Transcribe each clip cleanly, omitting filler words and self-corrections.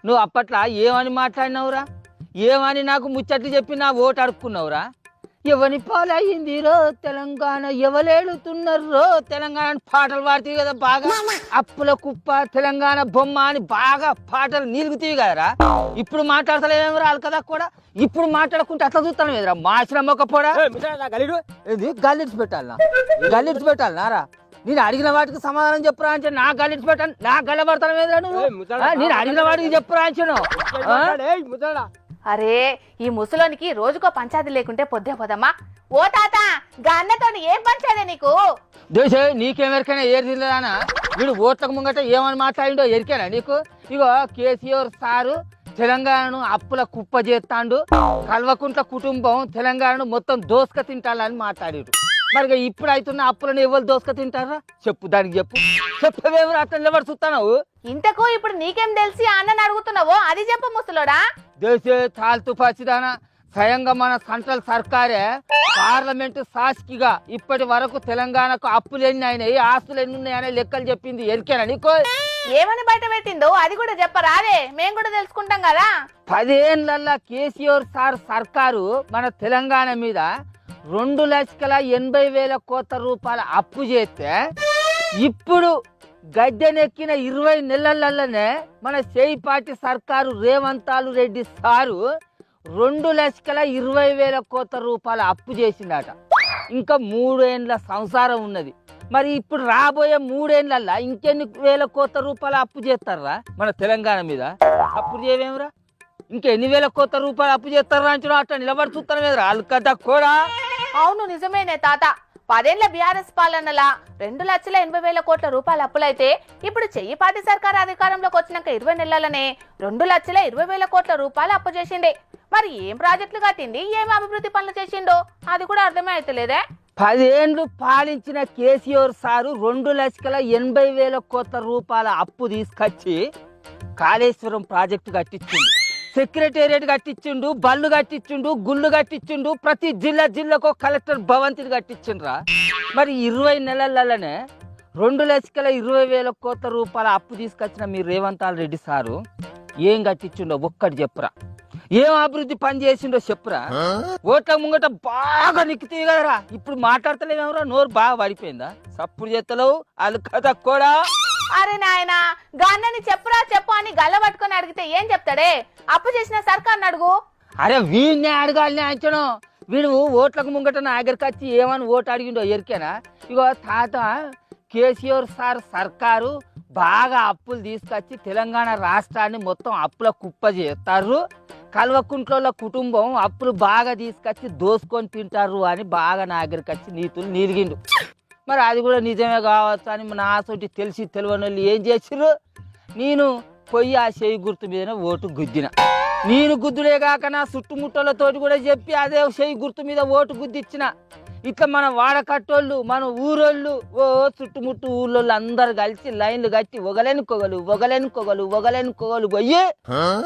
నువ్వు అప్పట్లో ఏమని మాట్లాడినావురా? ఏమని నాకు ముచ్చట్లు చెప్పి నా ఓటు అడుక్కున్నావురా? ఎవని పాలయ్యిందిరో తెలంగాణ, ఎవలేడుతున్నారో తెలంగాణ పాటలు పాడుతీవి కదా బాగా. అప్పుల కుప్ప తెలంగాణ బొమ్మ అని బాగా పాటలు నిలుగుతీవి కదరా. ఇప్పుడు మాట్లాడతలేమేమరా కదా కూడా. ఇప్పుడు మాట్లాడుకుంటే అట్లా చూస్తాను కదరా మాసిన మొక్కపోడా. గల్లిడ్చి పెట్టాలనా? గల్లిడ్చి పెట్టాలనారా? నేను అడిగిన వాటికి సమాధానం చెప్పురా అంటే నా గల్లిడ్చి పెట్టాను, నా గల్లబడతాను ఏదరా నువ్వు? నేను అడిగిన వాటికి చెప్పురా అంచను. అరే ఈ ముసలోనికి రోజుకో పంచాయతీ లేకుంటే పొద్దే పోదమ్మా. ఓ తాత గన్నతో ఏం పంచాదే నీకు? దేశే నీకేమెరికైనా ఏది తినలేదానా? వీడు ఓట్లకు ముంగట ఏమని మాట్లాడిండో ఎరికేనా నీకు? ఇగో కేసీఆర్ సారు తెలంగాణను అప్పుల కుప్ప చేస్తాండు, కల్వకుంట్ల కుటుంబం తెలంగాణను మొత్తం దోసుక తింటాలని మాట్లాడాడు. మరి ఇప్పుడు అవుతున్న అప్పులను ఎవరు దోసుక తింటారా చెప్పు, దానికి చెప్పు. చెప్పవేమో అట్లా నిలబడి చూస్తావు. ఇంతకు ఇప్పుడు నీకేం తెలిసి అన్నని అడుగుతున్నావో అది చెప్పు ముసలోడా. దేశే తాల్తూ పచ్చిదానా, స్వయంగా మన సెంట్రల్ సర్కారే పార్లమెంటు సాక్షిగా ఇప్పటి వరకు తెలంగాణకు అప్పులు ఎన్ని అయినాయి, ఆస్తులు ఎన్ని ఉన్నాయనే లెక్కలు చెప్పింది. ఎరికేనా నీకు? ఏమని బయట పెట్టిందో అది కూడా చెప్పరాదే, మేము కూడా తెలుసుకుంటాం కదా. 10 ఏళ్లల్లా కేసీఆర్ సార్ సర్కారు మన తెలంగాణ మీద 2,80,000 కోట్ల రూపాయల అప్పు చేస్తే ఇప్పుడు గద్దెనెక్కిన 20 నెలలనే మన చేయిపాటి సర్కారు రేవంతాలు రెడ్డి సారు 2,20,000 కోట్ల రూపాయల అప్పు చేసిందట. ఇంకా 3 ఏండ్ల సంసారం ఉన్నది. మరి ఇప్పుడు రాబోయే 3 ఏళ్లల్లా ఇంకెన్ని వేల కోట్ల రూపాయల అప్పు చేస్తారా మన తెలంగాణ మీద? అప్పు చేయవేమరా? ఇంకెన్ని వేల కోట్ల రూపాయలు అప్పు చేస్తారా అంచు అట్లా నిలబడి చూస్తాను మీద వాళ్ళు కదా కూడా. అవును నిజమేనే తాత. 10 ఏళ్ల బీఆర్ఎస్ పాలనలా 2,80,000 కోట్ల రూపాయల అప్పులైతే ఇప్పుడు చెయ్యిపాటి సర్కారు అధికారంలోకి వచ్చినాక 20 నెలలనే 2,20,000 కోట్ల రూపాయలు అప్పు చేసిండే. మరి ఏం ప్రాజెక్టులు కట్టింది, ఏం అభివృద్ధి పనులు చేసిండో అది కూడా అర్థమే అవుతలేదే. 10 ఏళ్లు పాలించిన కేసీఆర్ సారు 2,80,000 కోట్ల రూపాయల అప్పు తీసుకొచ్చి కాళేశ్వరం ప్రాజెక్టు కట్టించిండు, సెక్రటేరియట్ కట్టించిండు, బళ్ళు కట్టించిండు, గుళ్ళు కట్టించిండు, ప్రతి జిల్లాకు కలెక్టర్ భవంతిని కట్టించిండ్రా. మరి 20 నెలలనే 2,20,000 కోట్ల రూపాయల అప్పు తీసుకొచ్చిన మీ రేవంతాల్ రెడ్డి సారు ఏం కట్టించిండో ఒక్కటి చెప్పురా. ఏం అభివృద్ధి పని చేసిండో చెప్పురా. ఓట్ల ముంగట బాగా నిక్కుతీ కదరా. ఇప్పుడు మాట్లాడతలేమేమరా? నోరు బాగా పడిపోయిందా? సప్పుడు చేస్తలేవు వాళ్ళు కదా కూడా. అరే నాయనా గన్నని చెప్పురా చెప్పు అని గల్ల పట్టుకొని అడిగితే ఏం చెప్తాడే? అప్పు చేసిన సర్కార్ని అడుగు. అరే వీడినే అడగాలని అంచను. వీడు ఓట్లకు ముంగట నాగరికొచ్చి ఏమని ఓటు అడిగిండో ఎరికేనా? ఇగో తాత కేసీఆర్ సార్ సర్కారు బాగా అప్పులు తీసుకొచ్చి తెలంగాణ రాష్ట్రాన్ని మొత్తం అప్పుల కుప్ప చేస్తారు, కల్వకుంట్ల కుటుంబం అప్పులు బాగా తీసుకొచ్చి దోసుకొని తింటారు అని బాగా నాగరికొచ్చి నీతులు నీలిగిండు. మరి అది కూడా నిజమే కావచ్చు అని నాతోటి తెలిసి తెలియని వాళ్ళు ఏం చేసిర్రు? నేను పోయి ఆ చేయి గుర్తు మీదనే ఓటు గుద్దిన. నేను గుద్దుడే కాక నా చుట్టుముట్టలతోటి కూడా చెప్పి అదే చేయి గుర్తు మీద ఓటు గుద్దిచ్చిన. ఇట్లా మన వాడకట్టోళ్ళు మన ఊరోళ్ళు చుట్టుముట్టు ఊళ్ళో అందరు కలిసి లైన్లు కట్టి ఒగలెనుకొగలు పోయి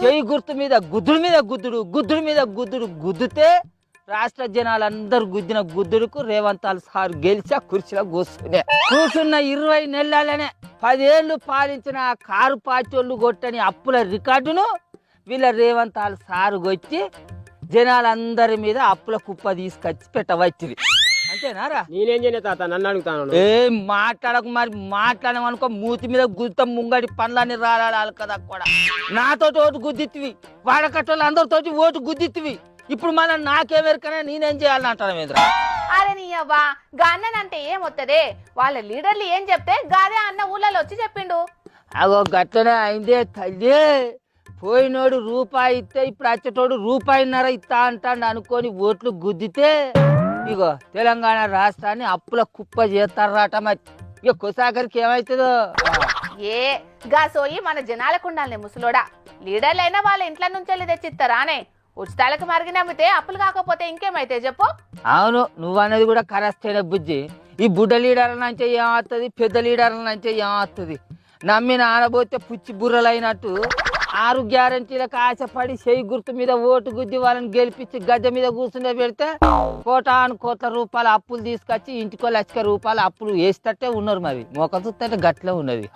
చేయి గుర్తు మీద గుద్దుడు గుద్దితే రాష్ట్ర జనాలందరూ గుద్దిన గుద్దుడుకు రేవంతాల్ సార్ గెలిచి కుర్చీలో కూర్చున్న 20 నెలలనే 10 ఏళ్లు పాలించిన ఆ కారు పార్టీలు కొట్టని అప్పుల రికార్డును వీళ్ళ రేవంతాల్ సారు వచ్చి జనాలందరి మీద అప్పుల కుప్ప తీసుకొచ్చి పెట్టవచ్చింది. అంతేనారా? నేనేం చేయలే తాత, నన్ను అడుగుతాను. ఏం మాట్లాడకు. మరి మాట్లాడమనుకో మూతి మీద గుద్దుతాం, ముంగడి పనులన్నీ రాలాలి కదా కూడా. నాతోటి ఓటు గుద్దిత్తివి, వాడకట్టోళ్ళు అందరితోటి ఓటు గుద్దిత్తివి. ఇప్పుడు మళ్ళీ నాకేమెరికనే నేనేం చేయాలని అంటాను మీద. అరే నీ అవ్వా గన్ననంటే ఏమొత్తదే? వాళ్ళ లీడర్లు ఏం చెప్తే గాదే అన్న ఊళ్ళలో వచ్చి చెప్పిండు. అగో గట్లనే అయిందే తల్లి. పోయినోడు రూపాయి ఇస్తే ఇప్పుడు వచ్చేటోడు రూపాయిన్నర ఇస్తా అంటాడు అనుకొని ఓట్లు గుద్దితే ఇగో తెలంగాణ రాష్ట్రాన్ని అప్పుల కుప్ప చేస్తారట. మరి ఇక కొసాగరికి ఏమవుతుందో. గా సోయి మన జనాలకు ఉండాలి ముసలోడా. లీడర్లైనా వాళ్ళ ఇంట్లో నుంచి వెళ్ళి తెచ్చిస్తారానే? ఉచితాలకు మరిగి నమ్మితే అప్పులు కాకపోతే ఇంకేమైతే చెప్పు. అవును, నువ్వు అన్నది కూడా కరెక్టేనే బుజ్జి. ఈ బుడ్డ లీడర్ల నుంచి ఏమవుతుంది, పెద్ద లీడర్ల నుంచి ఏమవుతుంది? నమ్మిన ఆనబోతే పుచ్చి బుర్రలైనట్టు 6 గ్యారంటీలకు ఆశపడి చేయి గుర్తు మీద ఓటు గుద్ది వాళ్ళని గెలిపించి గద్దె మీద కూర్చుండే పెడితే కోట్ల రూపాయల అప్పులు తీసుకొచ్చి ఇంటికో 1,00,000 రూపాయల అప్పులు వేస్తట్టే ఉన్నారు. మరి మొక్క చూస్తే గట్లే ఉన్నది.